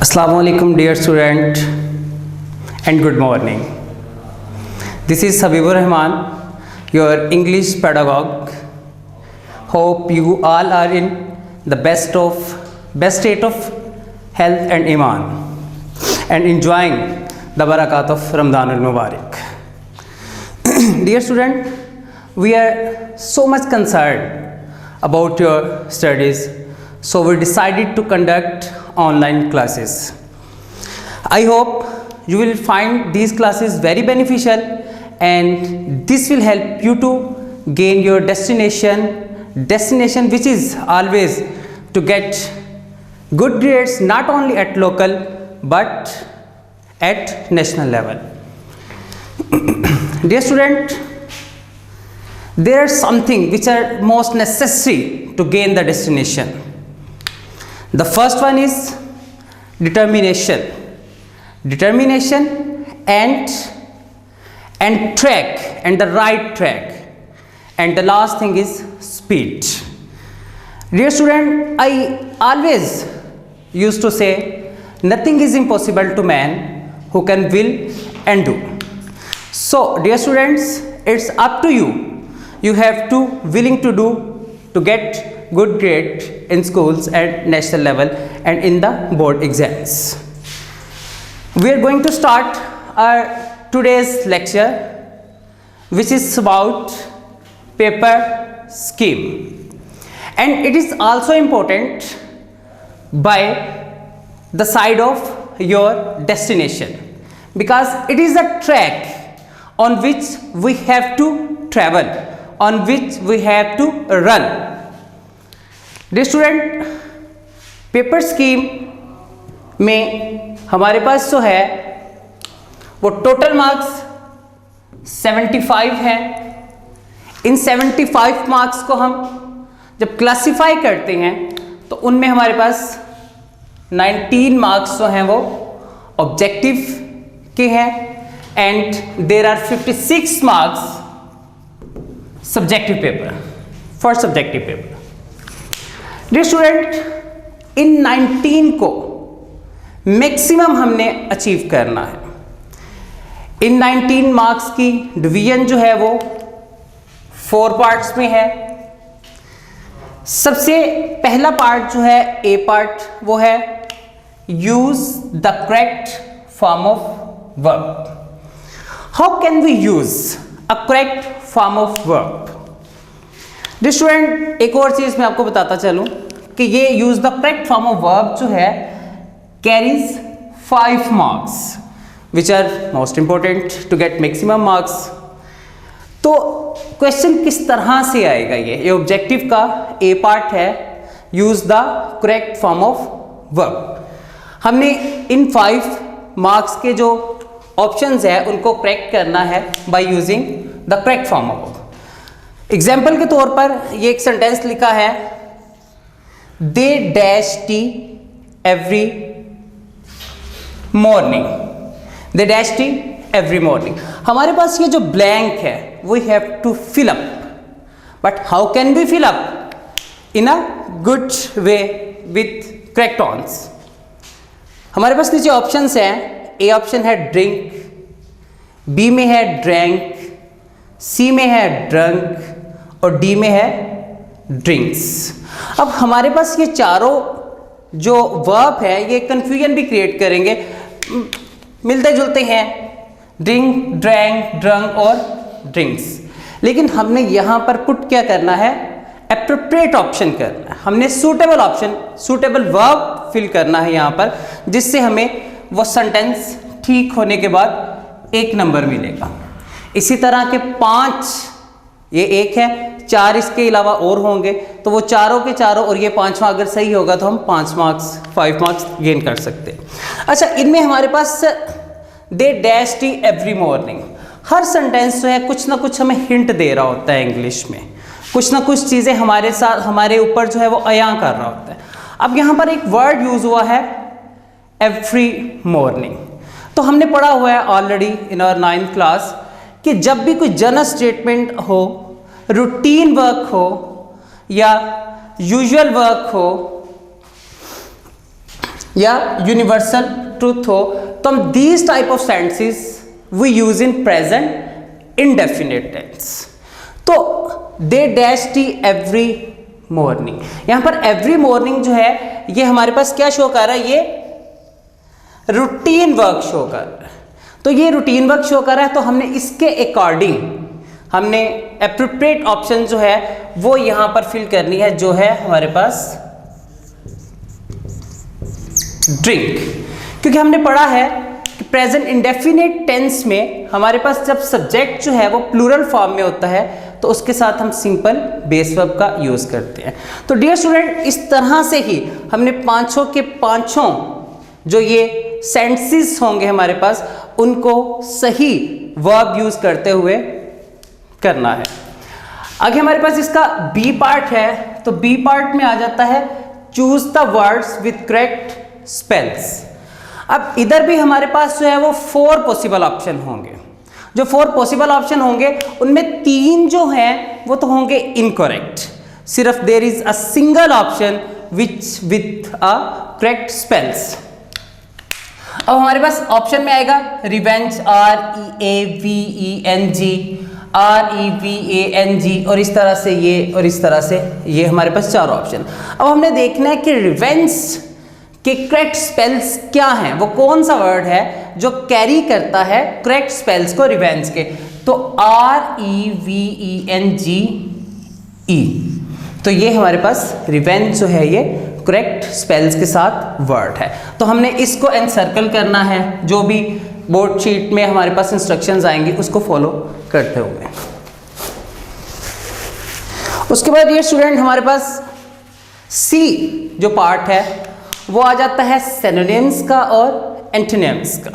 Assalamualaikum dear student and good morning. This is Habibur Rahman, your English pedagogue. Hope you all are in the best state of health and iman and enjoying the barakat of Ramadan al-Mubarak. Dear student, we are so much concerned about your studies, so we decided to conduct online classes. I hope you will find these classes very beneficial and this will help you to gain your destination which is always to get good grades not only at local but at national level. Dear student, there are something which are most necessary to gain the destination. The first one is determination and track and the right track, and the last thing is speed. Dear student, I always used to say nothing is impossible to man who can will and do. So dear students, it's up to you. You have to willing to do to get good grade in schools at national level and in the board exams. We are going to start our today's lecture, which is about paper scheme, and it is also important by the side of your destination because it is a track on which we have to travel, on which we have to run. Dear student, paper scheme में हमारे पास जो है वो total marks 75 हैं. इन 75 marks को हम जब classify करते हैं तो उनमें हमारे पास 19 मार्क्स जो हैं वो ऑब्जेक्टिव के हैं and there are 56 marks subjective paper for subjective paper. Dear student, इन 19 को मैक्सिमम हमने अचीव करना है. इन 19 मार्क्स की डिवीजन जो है वो 4 पार्ट्स में है. सबसे पहला पार्ट जो है ए पार्ट, वो है use the correct form of verb. How can we use a correct form of verb? Dear student, एक और चीज मैं आपको बताता चलूं कि ये use the correct form of verb जो है carries 5 marks which are most important to get maximum marks. तो क्वेश्चन किस तरह से आएगा? ये ऑब्जेक्टिव का ए पार्ट है, use the correct form of verb. हमने इन 5 मार्क्स के जो ऑप्शंस है उनको करेक्ट करना है by using the correct form of verb. Example के तौर पर ये एक सेंटेंस लिखा है, they dash T every morning. They dash T every morning. हमारे पास ये जो ब्लैंक है we have to fill up, but how can we fill up in a good way with correct ones? हमारे पास नीचे ऑप्शंस हैं. ए ऑप्शन है ड्रिंक, बी में है ड्रैंक, सी में है ड्रंक और डी में है ड्रिंक्स. अब हमारे पास ये चारों जो वर्ब है ये कंफ्यूजन भी क्रिएट करेंगे, मिलते जुलते हैं, ड्रिंक, ड्रैंक, ड्रंक और ड्रिंक्स. लेकिन हमने यहां पर पुट क्या करना है? एप्रोप्रिएट ऑप्शन करना है. हमने suitable option, suitable verb fill करना है यहां पर, जिससे हमें वो सेंटेंस ठीक होने के बाद 1 नंबर मिलेगा. इसी तरह के 5, ये 1 है, 4 इसके अलावा और होंगे, तो वो चारों के चारों और ये 5वां अगर सही होगा तो हम 5 मार्क्स गेन कर सकते हैं. अच्छा, इनमें हमारे पास they dash T every morning. हर सेंटेंस जो है कुछ ना कुछ हमें हिंट दे रहा होता है इंग्लिश में, कुछ ना कुछ चीज़ें हमारे साथ, हमारे ऊपर जो है वो अयां कर रहा होता है. अब यहाँ पर एक वर्ड यूज हुआ है एवरी मॉर्निंग. तो हमने पढ़ा हुआ है already in our 9th class कि जब भी कोई जनरल स्टेटमेंट हो, रूटीन वर्क हो या यूजुअल वर्क हो या यूनिवर्सल ट्रूथ हो, तो हम these type of sentences we use in present indefinite tense. तो they dash T every morning, यहां पर एवरी मॉर्निंग जो है ये हमारे पास क्या शो कर रहा है, ये रूटीन वर्क शो कर रहा है। तो ये रूटीन वर्क शो कर रहा है, तो हमने इसके अकॉर्डिंग हमने एप्रोप्रिएट ऑप्शन जो है वो यहां पर फिल करनी है, जो है हमारे पास ड्रिंक। क्योंकि हमने पढ़ा है कि प्रेजेंट इंडेफिनिट टेंस में हमारे पास जब सब्जेक्ट जो है वो प्लूरल फॉर्म में होता है तो उसके साथ हम सिंपल बेस वर्ब का यूज करते हैं। तो डियर स्टूडेंट, इस तरह से ही हमने पांचों के पांचों जो ये सेंटेंसेस होंगे हमारे पास, उनको सही वर्ब यूज करते हुए करना है। आगे हमारे पास इसका बी पार्ट है, तो बी पार्ट में आ जाता है choose the words with correct spells. अब इधर भी हमारे पास जो है वो 4 पॉसिबल ऑप्शन होंगे। जो 4 पॉसिबल ऑप्शन होंगे उनमें 3 जो हैं वो तो होंगे इनकरेक्ट, सिर्फ there is a single option which with a correct spells. अब हमारे पास ऑप्शन में आएगा रिवेंज, REAVENG, REVANG, और इस तरह से ये, और इस तरह से ये, हमारे पास 4 ऑप्शन। अब हमने देखना है कि रिवेंज के करेक्ट स्पेल्स क्या हैं, वो कौन सा वर्ड है जो कैरी करता है करेक्ट स्पेल्स को रिवेंज के। तो REVENGE, तो ये हमारे पास रिवेंज जो है ये करेक्ट स्पेल्स के साथ वर्ड है। तो हमने इसको एनसर्कल करना है, जो भी बोर्ड शीट में हमारे पास इंस्ट्रक्शंस आएंगी उसको फॉलो करते हुए। उसके बाद ये स्टूडेंट हमारे पास सी जो पार्ट है वो आ जाता है सिनोनिम्स का और एंटोनिम्स का।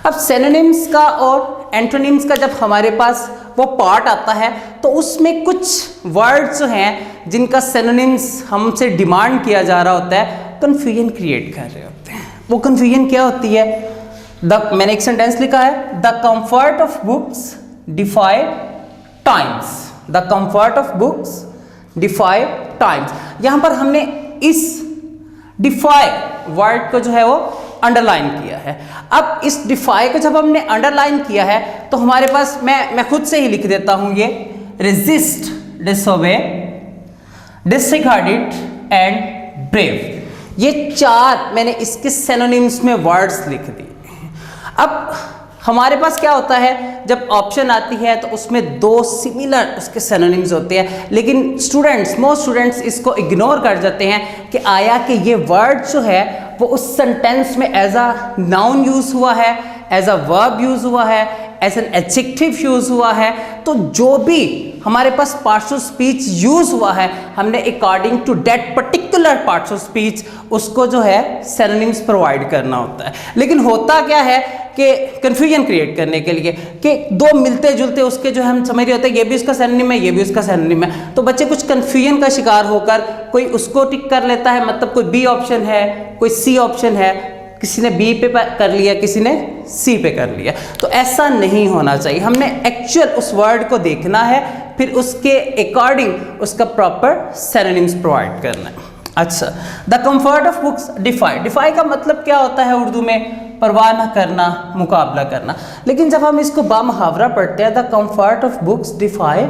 अब सिनोनिम्स का और एंटोनिम्स का जब हमारे पास वो पार्ट आता है तो उसमें कुछ वर्ड्स जो हैं जिनका सिनोनिम्स हमसे डिमांड किया जा रहा होता है, कन्फ्यूजन क्रिएट कर रहे होते हैं। वो कन्फ्यूजन क्या होती है, मैंने एक सेंटेंस लिखा है, the comfort of books defy times, the comfort of books defy times. यहां पर हमने इस डिफाई वर्ड को जो है वो अंडरलाइन किया है। अब इस डिफाई को जब हमने अंडरलाइन किया है तो हमारे पास मैं खुद से ही लिख देता हूं, ये resist, disobey, disregarded and brave, ये 4 मैंने इसके सिनोनिम्स में वर्ड्स लिख दिए। अब हमारे पास क्या होता है, जब ऑप्शन आती है तो उसमें 2 सिमिलर उसके सिनोनिम्स होते हैं, लेकिन मोस्ट स्टूडेंट्स इसको इग्नोर कर जाते हैं कि आया कि ये वर्ड जो है वो उस सेंटेंस में एज अ नाउन यूज हुआ है, एज अ वर्ब यूज हुआ है, एज एन एडजेक्टिव यूज हुआ है। तो जो भी हमारे पास पार्ट्स ऑफ स्पीच यूज हुआ है, हमने according to that particular parts of speech उसको जो है सिनोनिम्स प्रोवाइड करना होता है। लेकिन होता क्या है कि कंफ्यूजन क्रिएट करने के लिए कि 2 मिलते जुलते उसके जो है हम समझ रहे होते हैं ये भी उसका सिनोनिम है, ये भी उसका सिनोनिम है, तो बच्चे कुछ कंफ्यूजन का शिकार होकर कोई उसको टिक कर लेता है, मतलब कोई बी ऑप्शन है, कोई सी ऑप्शन है, किसी ने बी पे कर लिया, किसी ने सी पे कर लिया। तो ऐसा नहीं होना चाहिए, हमने एक्चुअल उस वर्ड को देखना है, फिर उसके अकॉर्डिंग उसका प्रॉपर सिनोनिम्स प्रोवाइड करना है। अच्छा, the comfort of books defy, defy का मतलब क्या होता है उर्दू में, परवाह न करना, मुकाबला करना। लेकिन जब हम इसको बामुहावरा पढ़ते हैं, the comfort of books defy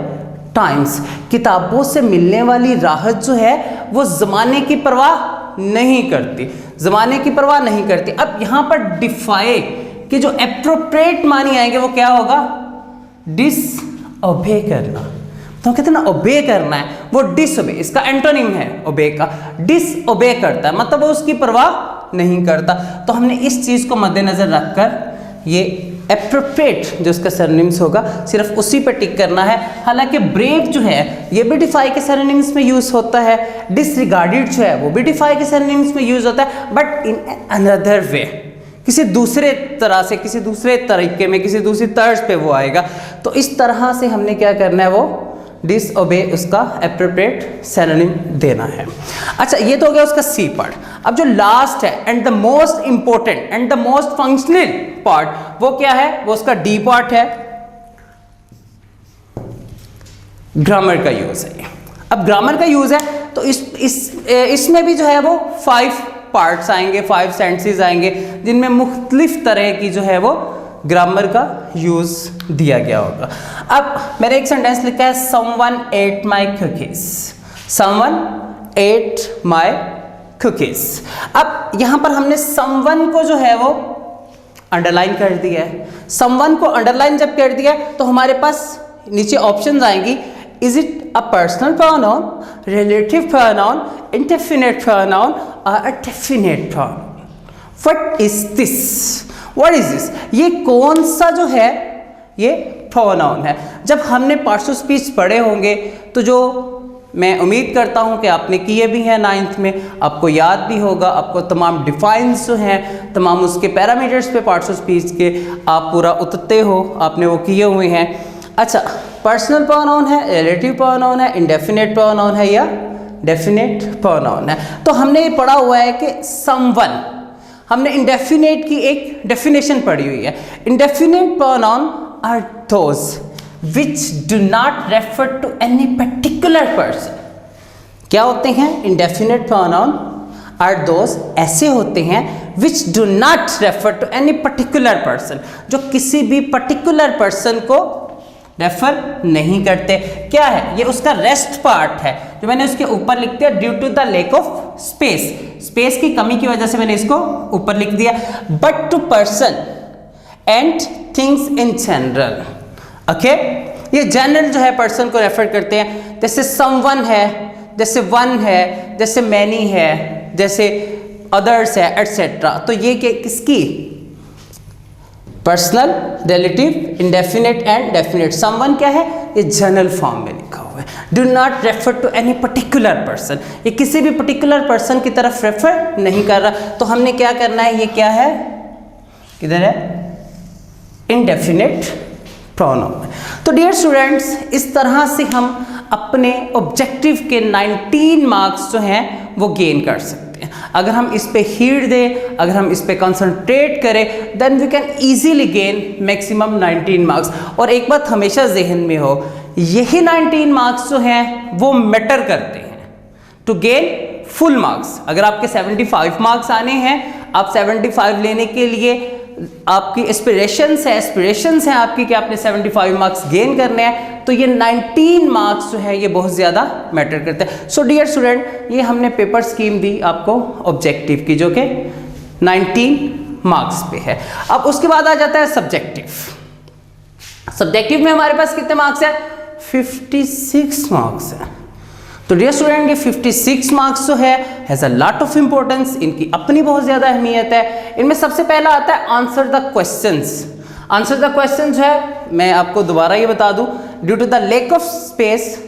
times, किताबों से मिलने वाली राहत जो है वो ज़माने की परवाह नहीं करती, ज़माने की परवाह नहीं करती। अब यहाँ पर डिफाई के जो एप्रोप्रिएट मानी आएंगे वो क्या होगा, डिसओबे करना। तो कहते हैं ना ओबे करना है, वो डिसओबे, इसका एंटोनिम है ओबे का, डिसओबे करता है, मतलब वो उसकी परवाह नहीं करता। तो हमने इस चीज को मद्देनजर रखकर ये एप्रोप्रिएट जो उसका सिनोनिम्स होगा सिर्फ उसी पर टिक करना है। हालांकि ब्रेव जो है ये भी डिफाई के सिनोनिम्स में यूज होता है, डिसरिगार्डेड जो है वो भी डिफाई के सिनोनिम्स में यूज होता है, बट इन अनदर वे, किसी दूसरे तरह से, किसी दूसरे तरीके में, किसी दूसरी तर्ज पे वो आएगा। तो इस तरह से हमने क्या करना है, वो डिसओबे उसका एप्रोप्रिएट सिनोनिम देना है। अच्छा, ये तो हो गया उसका सी पार्ट। अब जो लास्ट है and the most important and the most functional part, वो क्या है, वो उसका डी पार्ट है, ग्रामर का यूज है। अब ग्रामर का यूज है तो इसमें भी जो है वो 5 पार्ट्स आएंगे, 5 सेंटेंसेस आएंगे जिनमें मुख्तलिफ तरह की जो है वो ग्रामर का यूज दिया गया होगा। अब मैंने एक सेंटेंस लिखा है someone at my cookies, someone at my cookies. अब यहां पर हमने समवन को जो है वो अंडरलाइन कर दिया है। समवन को अंडरलाइन जब कर दिया तो हमारे पास नीचे ऑप्शंस आएंगी, is it a personal pronoun, relative pronoun, indefinite pronoun और a definite pronoun. What is this, what is this, ये कौन सा जो है ये प्रोनाउन है। जब हमने पार्ट्स ऑफ स्पीच पढ़े होंगे तो जो मैं उम्मीद करता हूं कि आपने किए भी हैं 9th में, आपको याद भी होगा, आपको तमाम डिफाइंस जो हैं, तमाम उसके पैरामीटर्स पे पार्ट्स ऑफ स्पीच के आप पूरा उतरते हो, आपने वो किए हुए हैं। अच्छा, पर्सनल प्रोनाउन है, रिलेटिव प्रोनाउन है, इंडेफिनिट प्रोनाउन है या डेफिनिट प्रोनाउन है। तो हमने ये पढ़ा हुआ है कि समवन, हमने इंडेफिनिट की एक डेफिनेशन पढ़ी हुई है। Indefinite pronoun are those which do not refer to any particular person। क्या होते हैं indefinite pronoun? are those ऐसे होते हैं which do not refer to any particular person, जो किसी भी particular person को रेफर नहीं करते। क्या है ये, उसका रेस्ट पार्ट है जो मैंने उसके ऊपर लिख दिया, due to the lack of space, space की कमी की वजह से मैंने इसको ऊपर लिख दिया। But to person and things in general, okay, ये जनरल जो है पर्सन को रेफर करते हैं। जैसे समवन है, जैसे वन है, जैसे मैनी है, जैसे अदर्स है, एटसेट्रा। तो ये किसकी, personal, relative, indefinite and definite. Someone क्या है, ये जनरल फॉर्म में लिखा हुआ है। Do not refer to any particular person, ये किसी भी पर्टिकुलर पर्सन की तरफ रेफर नहीं कर रहा। तो हमने क्या करना है, ये क्या है, किधर है, इंडेफिनिट प्रोनाउन। तो डियर स्टूडेंट्स, इस तरह से हम अपने ऑब्जेक्टिव के 19 मार्क्स जो हैं वो गेन कर सकते हैं। अगर हम इस पे हीट दें, अगर हम इस पे कंसंट्रेट करें, then we can easily gain maximum 19 marks. और एक बात हमेशा जहन में हो, यही 19 मार्क्स जो हैं वो मैटर करते हैं टू गेन फुल मार्क्स। अगर आपके 75 मार्क्स आने हैं, आप 75 लेने के लिए आपकी एस्पिरेशंस है आपकी कि आपने 75 मार्क्स गेन करने हैं, तो ये 19 मार्क्स जो है ये बहुत ज़्यादा मैटर करते हैं। सो डियर स्टूडेंट, ये हमने पेपर स्कीम दी आपको ऑब्जेक्टिव की, जो कि 19 मार्क्स पे है। अब उसके बाद आ जाता है सब्जेक्टिव। सब्जेक्टिव में हमारे पास कितने मार्क्स हैं, 56 मार्क्स हैं। तो डियर स्टूडेंट, ये 56 मार्क्स जो है has a lot of importance, इनकी अपनी बहुत ज़्यादा अहमियत है। इनमें सबसे पहला आता है answer the questions. Answer the question जो है, मैं आपको दोबारा ये बता दूं, due to the lack of space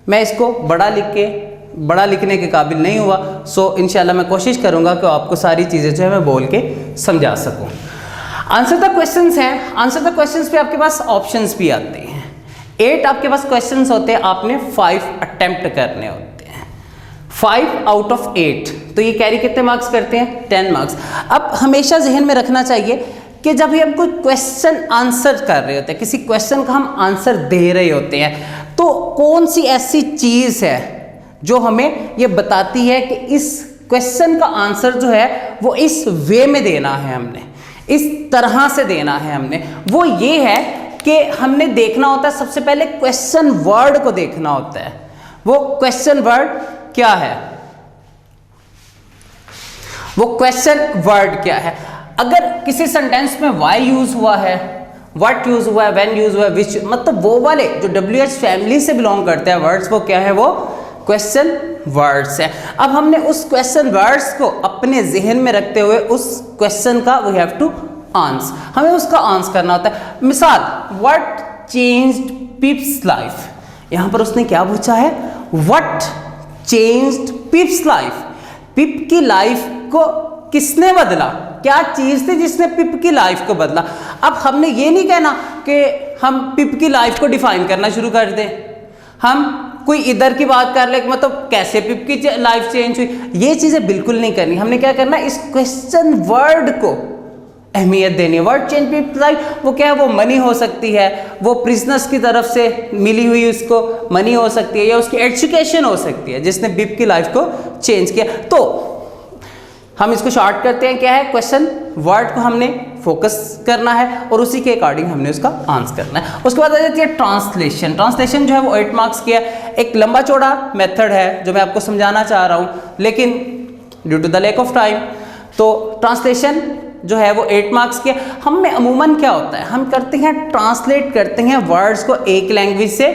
मैं इसको बड़ा लिखने के काबिल नहीं हुआ। सो इंशाल्लाह मैं कोशिश करूँगा कि आपको सारी चीज़ें जो है मैं बोल के समझा सकूँ। आंसर द क्वेश्चंस हैं, आंसर द क्वेश्चंस पे आपके पास ऑप्शंस भी आते हैं। 8 आपके पास क्वेश्चंस होते हैं, आपने 5 अटेम्प्ट करने होते हैं। 5 आउट ऑफ 8, तो ये कैरी कितने मार्क्स करते हैं, 10 मार्क्स। अब हमेशा जहन में रखना चाहिए कि जब भी हम कोई क्वेश्चन आंसर कर रहे होते हैं, किसी क्वेश्चन का हम आंसर दे रहे होते हैं, तो कौन सी ऐसी चीज़ है जो हमें ये बताती है कि इस क्वेश्चन का आंसर जो है वो इस वे में देना है, हमने इस तरह से देना है हमने। वो ये है कि हमने देखना होता है, सबसे पहले क्वेश्चन वर्ड को देखना होता है। वो क्वेश्चन वर्ड क्या है, वो क्वेश्चन वर्ड क्या है। अगर किसी सेंटेंस में वाई यूज हुआ है, व्हाट यूज हुआ है, व्हेन यूज हुआ है, विच, मतलब वो वाले जो WH फैमिली से बिलोंग करते हैं वर्ड्स, वो क्या है, वो क्वेश्चन वर्ड्स है। अब हमने उस क्वेश्चन वर्ड्स को अपने जहन में रखते हुए उस क्वेश्चन का वी हैव टू आंसर, हमें उसका आंसर करना होता है। मिसाल, व्हाट चेंज्ड पिप्स लाइफ, यहां पर उसने क्या पूछा है, व्हाट चेंज्ड पिप्स लाइफ, पिप की लाइफ को किसने बदला, क्या चीज थी जिसने पिप की लाइफ को बदला। अब हमने ये नहीं कहना कि हम पिप की लाइफ को डिफाइन करना शुरू कर दें, हम कोई इधर की बात कर ले, मतलब कैसे पिप की लाइफ चेंज हुई, ये चीजें बिल्कुल नहीं करनी। हमने क्या करना, इस क्वेश्चन वर्ड को अहमियत देनी है। वर्ड चेंज पिप लाइफ, वो क्या है, वो मनी हो सकती है, वो प्रिजनर्स की तरफ से मिली हुई उसको मनी हो सकती है, या उसकी एजुकेशन हो सकती है जिसने पिप की लाइफ को चेंज किया। तो हम इसको शॉर्ट करते हैं, क्या है क्वेश्चन, वर्ड को हमने फोकस करना है और उसी के अकॉर्डिंग हमने उसका आंसर करना है। उसके बाद आ जाती है ट्रांसलेशन। ट्रांसलेशन जो है वो 8 मार्क्स की है। एक लंबा चौड़ा मेथड है जो मैं आपको समझाना चाह रहा हूँ, लेकिन due to the lack of time, तो ट्रांसलेशन जो है वो 8 मार्क्स के। हम में अमूमन क्या होता है, हम करते हैं ट्रांसलेट करते हैं वर्ड्स को एक लैंग्वेज से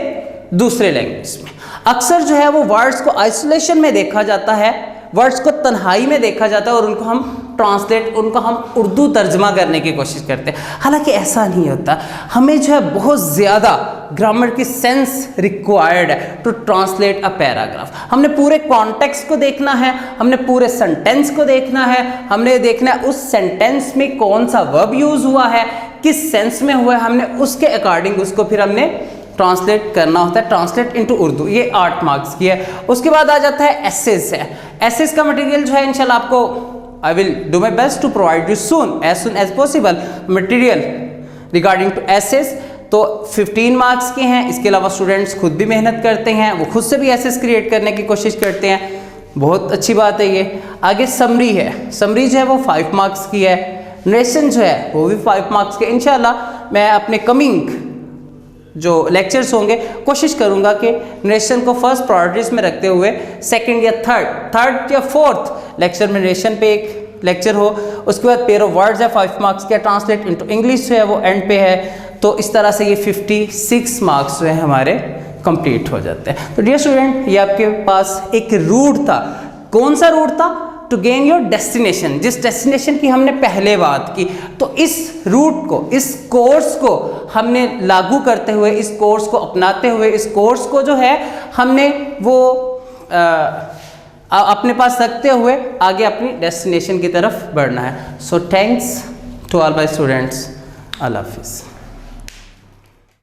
दूसरे लैंग्वेज में। अक्सर जो है वो वर्ड्स को आइसोलेशन में देखा जाता है, वर्ड्स को तन्हाई में देखा जाता है और उनको हम ट्रांसलेट, उनको हम उर्दू तर्जमा करने की कोशिश करते हैं। हालांकि ऐसा नहीं होता, हमें जो है बहुत ज़्यादा ग्रामर की सेंस रिक्वायर्ड है टू ट्रांसलेट अ पैराग्राफ। हमने पूरे कॉन्टेक्स्ट को देखना है, हमने पूरे सेंटेंस को देखना है, हमने देखना है उस सेंटेंस में कौन सा वर्ब यूज़ हुआ है, किस सेंस में हुआ है, हमने उसके अकॉर्डिंग उसको फिर हमने ट्रांसलेट करना होता है, ट्रांसलेट इनटू उर्दू। ये 8 मार्क्स की है। उसके बाद आ जाता है एसेस है। एसेस का मटेरियल जो है इंशाल्लाह आपको I will do my best to provide you soon as possible material regarding to essays। तो 15 मार्क्स के हैं। इसके अलावा स्टूडेंट्स खुद भी मेहनत करते हैं, वो खुद से भी एसेस क्रिएट करने की कोशिश करते हैं, बहुत अच्छी बात है ये। आगे समरी है। समरी जो है वो 5 मार्क्स की है। नरेशन जो है वो भी 5 मार्क्स के। इंशाल्लाह मैं अपने कमिंग जो लेक्चर्स होंगे कोशिश करूंगा कि नरेशन को फर्स्ट प्रायोरिटीज में रखते हुए सेकंड या थर्ड या फोर्थ लेक्चर में नरेशन पे एक लेक्चर हो। उसके बाद पेयर ऑफ वर्ड्स है 5 मार्क्स के, ट्रांसलेट इनटू इंग्लिश जो है वो एंड पे है। तो इस तरह से ये 56 मार्क्स जो है हमारे कंप्लीट हो जाते हैं। तो डियर स्टूडेंट, ये आपके पास एक रूट था। कौन सा रूट था? टू गेन योर डेस्टिनेशन, जिस डेस्टिनेशन की हमने पहले बात की। तो इस रूट को, इस कोर्स को हमने लागू करते हुए, इस कोर्स को अपनाते हुए, इस कोर्स को जो है हमने वो अपने पास रखते हुए आगे अपनी डेस्टिनेशन की तरफ बढ़ना है। So thanks to all my students. अल्लाह हाफिज़।